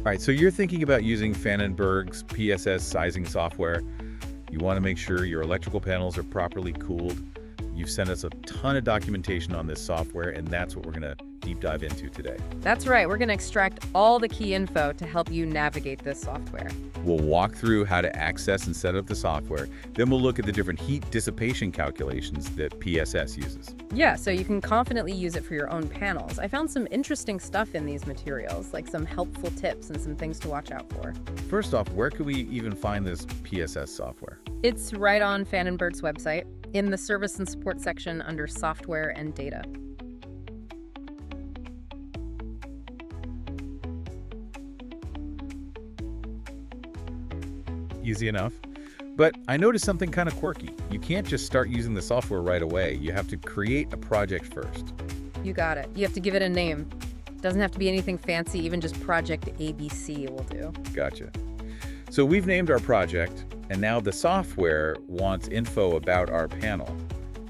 All right, so you're thinking about using Pfannenberg's PSS sizing software. You want to make sure your electrical panels are properly cooled. You've sent us a ton of documentation on this software, and that's what we're going to deep dive into today. That's right. We're going to extract all the key info to help you navigate this software. We'll walk through how to access and set up the software. Then we'll look at the different heat dissipation calculations that PSS uses. Yeah, so you can confidently use it for your own panels. I found some interesting stuff in these materials, like some helpful tips and some things to watch out for. First off, where could we even find this PSS software? It's right on Pfannenberg's website, in the Service and Support section under Software and Data. Easy enough. But I noticed something kind of quirky. You can't just start using the software right away. You have to create a project first. You got it. You have to give it a name. Doesn't have to be anything fancy, even just Project ABC will do. Gotcha. So we've named our project, and now the software wants info about our panel.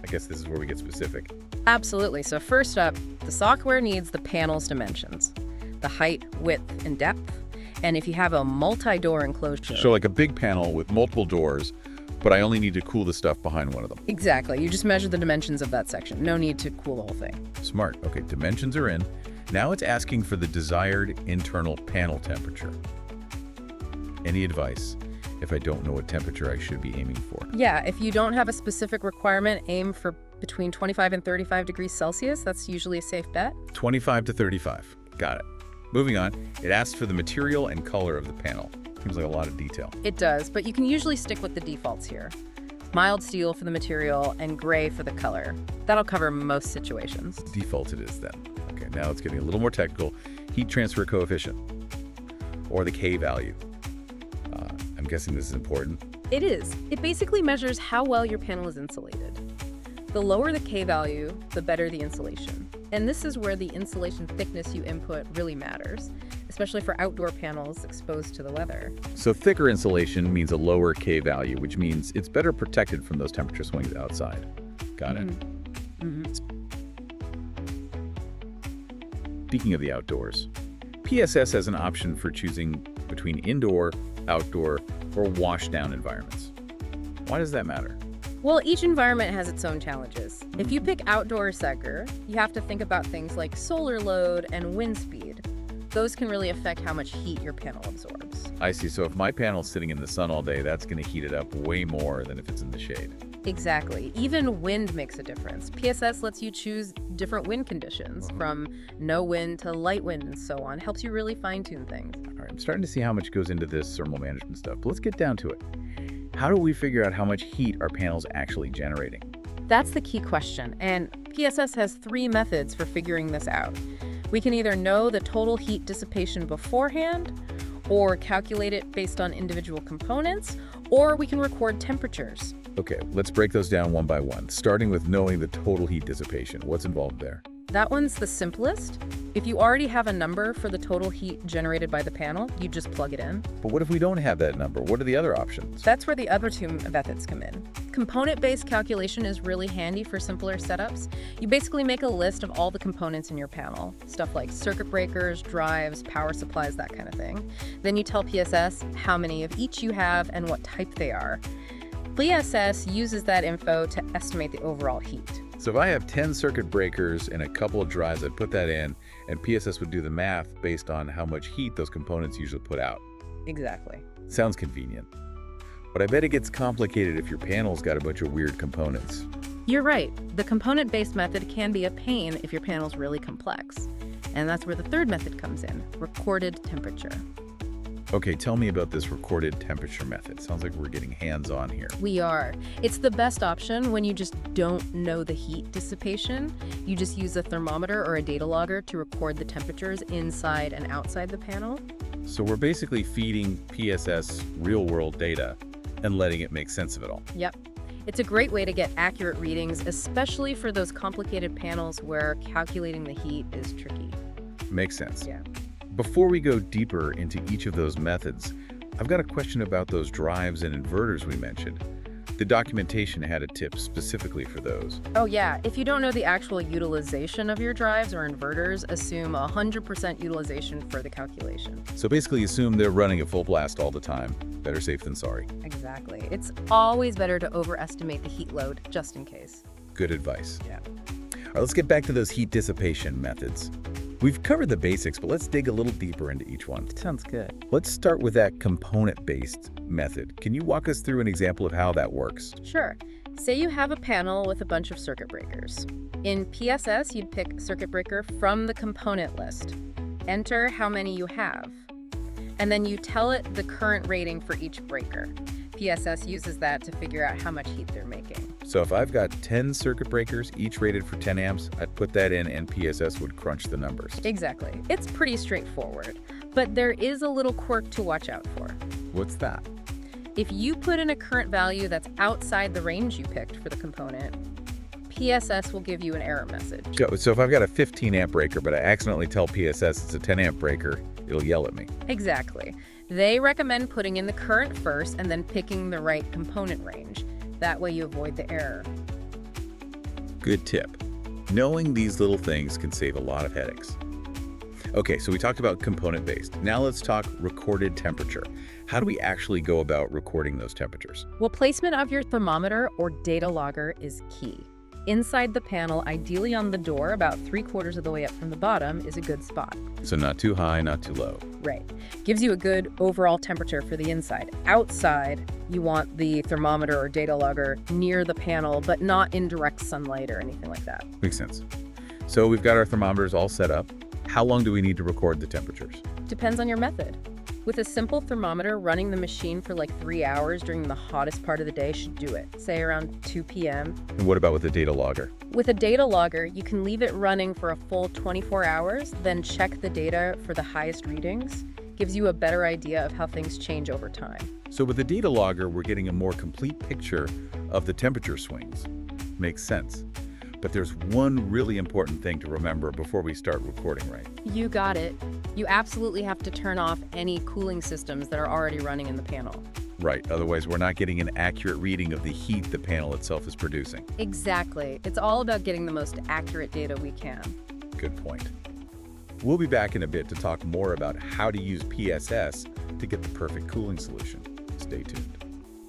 I guess this is where we get specific. Absolutely. So first up, the software needs the panel's dimensions, the height, width, and depth. And if you have a multi-door enclosure... So like a big panel with multiple doors, but I only need to cool the stuff behind one of them. Exactly. You just measure the dimensions of that section. No need to cool the whole thing. Smart. Okay, dimensions are in. Now it's asking for the desired internal panel temperature. Any advice if I don't know what temperature I should be aiming for? Yeah, if you don't have a specific requirement, aim for between 25 and 35 degrees Celsius. That's usually a safe bet. 25 to 35. Got it. Moving on, it asks for the material and color of the panel. Seems like a lot of detail. It does, but you can usually stick with the defaults here. Mild steel for the material and gray for the color. That'll cover most situations. Default it is then. Okay, now it's getting a little more technical. Heat transfer coefficient, or the K value. I'm guessing this is important. It is. It basically measures how well your panel is insulated. The lower the K value, the better the insulation. And this is where the insulation thickness you input really matters, especially for outdoor panels exposed to the weather. So thicker insulation means a lower K value, which means it's better protected from those temperature swings outside. Got it. Speaking of the outdoors, PSS has an option for choosing between indoor, outdoor, or wash-down environments. Why does that matter? Well, each environment has its own challenges. If you pick outdoor sector, you have to think about things like solar load and wind speed. Those can really affect how much heat your panel absorbs. I see. So if my panel's sitting in the sun all day, that's going to heat it up way more than if it's in the shade. Exactly. Even wind makes a difference. PSS lets you choose different wind conditions, from no wind to light wind and so on. Helps you really fine-tune things. All right, I'm starting to see how much goes into this thermal management stuff, but let's get down to it. How do we figure out how much heat our panel's actually generating? That's the key question, and PSS has 3 methods for figuring this out. We can either know the total heat dissipation beforehand, or calculate it based on individual components, or we can record temperatures. Okay, let's break those down one by one, starting with knowing the total heat dissipation. What's involved there? That one's the simplest. If you already have a number for the total heat generated by the panel, you just plug it in. But what if we don't have that number? What are the other options? That's where the other 2 methods come in. Component-based calculation is really handy for simpler setups. You basically make a list of all the components in your panel, stuff like circuit breakers, drives, power supplies, that kind of thing. Then you tell PSS how many of each you have and what type they are. PSS uses that info to estimate the overall heat. So if I have 10 circuit breakers and a couple of drives, I'd put that in, and PSS would do the math based on how much heat those components usually put out. Exactly. Sounds convenient. But I bet it gets complicated if your panel's got a bunch of weird components. You're right. The component-based method can be a pain if your panel's really complex. And that's where the 3rd method comes in, recorded temperature. Okay, tell me about this recorded temperature method. Sounds like we're getting hands-on here. We are. It's the best option when you just don't know the heat dissipation. You just use a thermometer or a data logger to record the temperatures inside and outside the panel. So we're basically feeding PSS real-world data and letting it make sense of it all. Yep. It's a great way to get accurate readings, especially for those complicated panels where calculating the heat is tricky. Makes sense. Yeah. Before we go deeper into each of those methods, I've got a question about those drives and inverters we mentioned. The documentation had a tip specifically for those. Oh yeah, if you don't know the actual utilization of your drives or inverters, assume 100% utilization for the calculation. So basically assume they're running at full blast all the time. Better safe than sorry. Exactly. It's always better to overestimate the heat load, just in case. Good advice. Yeah. All right, let's get back to those heat dissipation methods. We've covered the basics, but let's dig a little deeper into each one. Sounds good. Let's start with that component-based method. Can you walk us through an example of how that works? Sure. Say you have a panel with a bunch of circuit breakers. In PSS, you'd pick circuit breaker from the component list. Enter how many you have. And then you tell it the current rating for each breaker. PSS uses that to figure out how much heat they're making. So if I've got 10 circuit breakers, each rated for 10 amps, I'd put that in and PSS would crunch the numbers. Exactly. It's pretty straightforward. But there is a little quirk to watch out for. What's that? If you put in a current value that's outside the range you picked for the component, PSS will give you an error message. So if I've got a 15 amp breaker, but I accidentally tell PSS it's a 10 amp breaker, it'll yell at me. Exactly. They recommend putting in the current first and then picking the right component range. That way you avoid the error. Good tip. Knowing these little things can save a lot of headaches. Okay, so we talked about component-based. Now let's talk recorded temperature. How do we actually go about recording those temperatures? Well, placement of your thermometer or data logger is key. Inside the panel, ideally on the door, about 3/4 of the way up from the bottom, is a good spot. So not too high, not too low. Right. Gives you a good overall temperature for the inside. Outside, you want the thermometer or data logger near the panel, but not in direct sunlight or anything like that. Makes sense. So we've got our thermometers all set up. How long do we need to record the temperatures? Depends on your method. With a simple thermometer, running the machine for like 3 hours during the hottest part of the day should do it, say around 2 p.m. And what about with the data logger? With a data logger, you can leave it running for a full 24 hours, then check the data for the highest readings. Gives you a better idea of how things change over time. So with the data logger, we're getting a more complete picture of the temperature swings. Makes sense. But there's one really important thing to remember before we start recording, right? You got it. You absolutely have to turn off any cooling systems that are already running in the panel. Right, otherwise we're not getting an accurate reading of the heat the panel itself is producing. Exactly. It's all about getting the most accurate data we can. Good point. We'll be back in a bit to talk more about how to use PSS to get the perfect cooling solution. Stay tuned.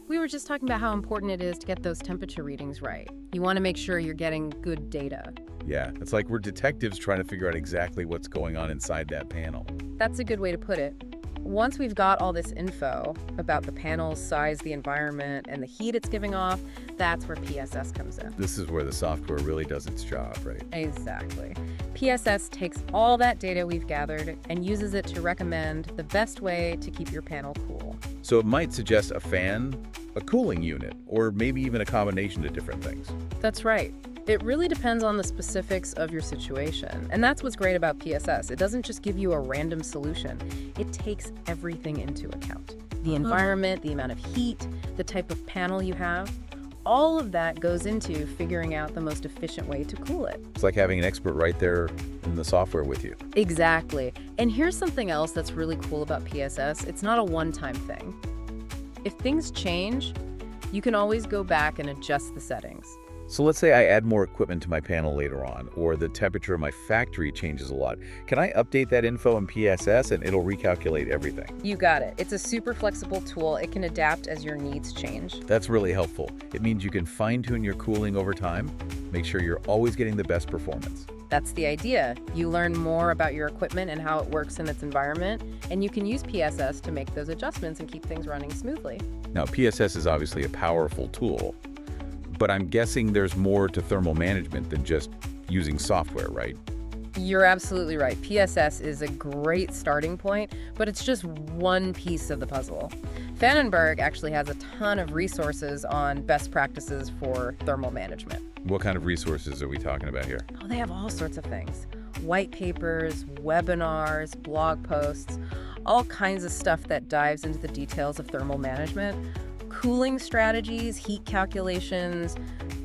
We were just talking about how important it is to get those temperature readings right. You want to make sure you're getting good data. Yeah, it's like we're detectives trying to figure out exactly what's going on inside that panel. That's a good way to put it. Once we've got all this info about the panel's size, the environment, and the heat it's giving off, that's where PSS comes in. This is where the software really does its job, right? Exactly. PSS takes all that data we've gathered and uses it to recommend the best way to keep your panel cool. So it might suggest a fan, a cooling unit, or maybe even a combination of different things. That's right. It really depends on the specifics of your situation. And that's what's great about PSS. It doesn't just give you a random solution. It takes everything into account. The environment, the amount of heat, the type of panel you have. All of that goes into figuring out the most efficient way to cool it. It's like having an expert right there in the software with you. Exactly. And here's something else that's really cool about PSS. It's not a one-time thing. If things change, you can always go back and adjust the settings. So let's say I add more equipment to my panel later on, or the temperature of my factory changes a lot. Can I update that info in PSS and it'll recalculate everything? You got it. It's a super flexible tool. It can adapt as your needs change. That's really helpful. It means you can fine-tune your cooling over time, make sure you're always getting the best performance. That's the idea. You learn more about your equipment and how it works in its environment, and you can use PSS to make those adjustments and keep things running smoothly. Now, PSS is obviously a powerful tool, but I'm guessing there's more to thermal management than just using software, right? You're absolutely right. PSS is a great starting point, but it's just one piece of the puzzle. Pfannenberg actually has a ton of resources on best practices for thermal management. What kind of resources are we talking about here? Oh, they have all sorts of things. White papers, webinars, blog posts, all kinds of stuff that dives into the details of thermal management. Cooling strategies, heat calculations,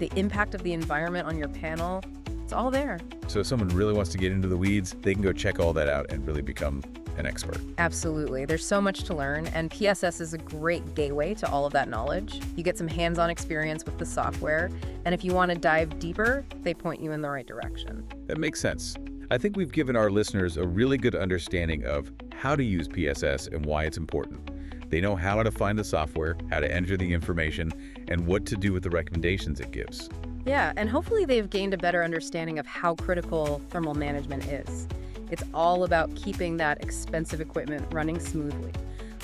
the impact of the environment on your panel. It's all there. So if someone really wants to get into the weeds, they can go check all that out and really become an expert. Absolutely. There's so much to learn, and PSS is a great gateway to all of that knowledge. You get some hands-on experience with the software, and if you want to dive deeper, they point you in the right direction. That makes sense. I think we've given our listeners a really good understanding of how to use PSS and why it's important. They know how to find the software, how to enter the information, and what to do with the recommendations it gives. Yeah, and hopefully they've gained a better understanding of how critical thermal management is. It's all about keeping that expensive equipment running smoothly.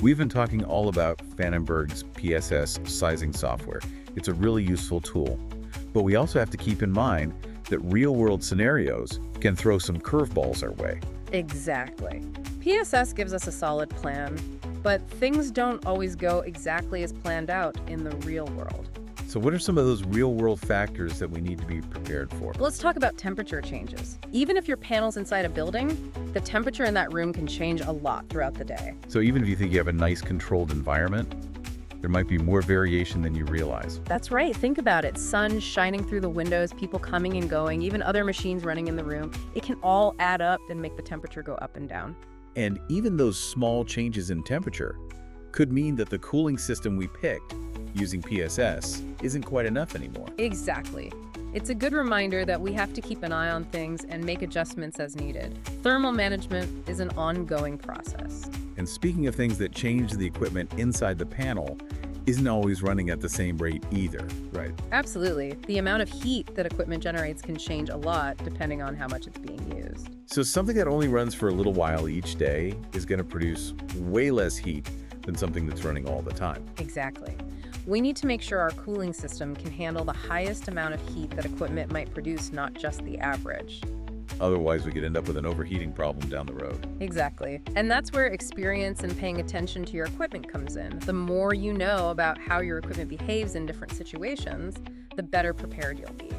We've been talking all about Pfannenberg's PSS sizing software. It's a really useful tool. But we also have to keep in mind that real-world scenarios can throw some curveballs our way. Exactly. PSS gives us a solid plan, but things don't always go exactly as planned out in the real world. So what are some of those real-world factors that we need to be prepared for? Let's talk about temperature changes. Even if your panel's inside a building, the temperature in that room can change a lot throughout the day. So even if you think you have a nice controlled environment, there might be more variation than you realize. That's right. Think about it. Sun shining through the windows, people coming and going, even other machines running in the room. It can all add up and make the temperature go up and down. And even those small changes in temperature could mean that the cooling system we picked using PSS isn't quite enough anymore. Exactly. It's a good reminder that we have to keep an eye on things and make adjustments as needed. Thermal management is an ongoing process. And speaking of things that change the equipment inside the panel, isn't always running at the same rate either, right? Absolutely. The amount of heat that equipment generates can change a lot depending on how much it's being used. So something that only runs for a little while each day is going to produce way less heat than something that's running all the time. Exactly. We need to make sure our cooling system can handle the highest amount of heat that equipment might produce, not just the average. Otherwise, we could end up with an overheating problem down the road. Exactly. And that's where experience and paying attention to your equipment comes in. The more you know about how your equipment behaves in different situations, the better prepared you'll be.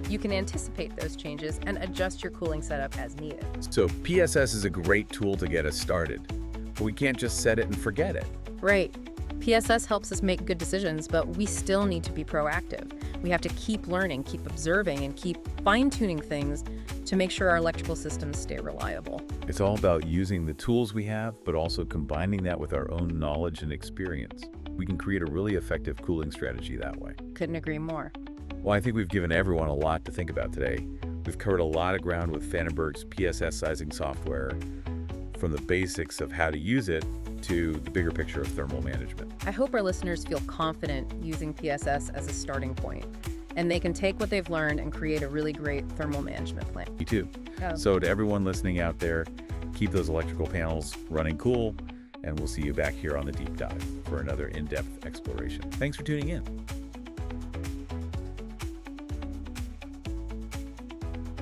You can anticipate those changes and adjust your cooling setup as needed. So PSS is a great tool to get us started, but we can't just set it and forget it. Right. PSS helps us make good decisions, but we still need to be proactive. We have to keep learning, keep observing, and keep fine-tuning things to make sure our electrical systems stay reliable. It's all about using the tools we have, but also combining that with our own knowledge and experience. We can create a really effective cooling strategy that way. Couldn't agree more. Well, I think we've given everyone a lot to think about today. We've covered a lot of ground with Pfannenberg's PSS sizing software, from the basics of how to use it to the bigger picture of thermal management. I hope our listeners feel confident using PSS as a starting point, and they can take what they've learned and create a really great thermal management plan. Me too. Oh. So to everyone listening out there, keep those electrical panels running cool, and we'll see you back here on the Deep Dive for another in-depth exploration. Thanks for tuning in.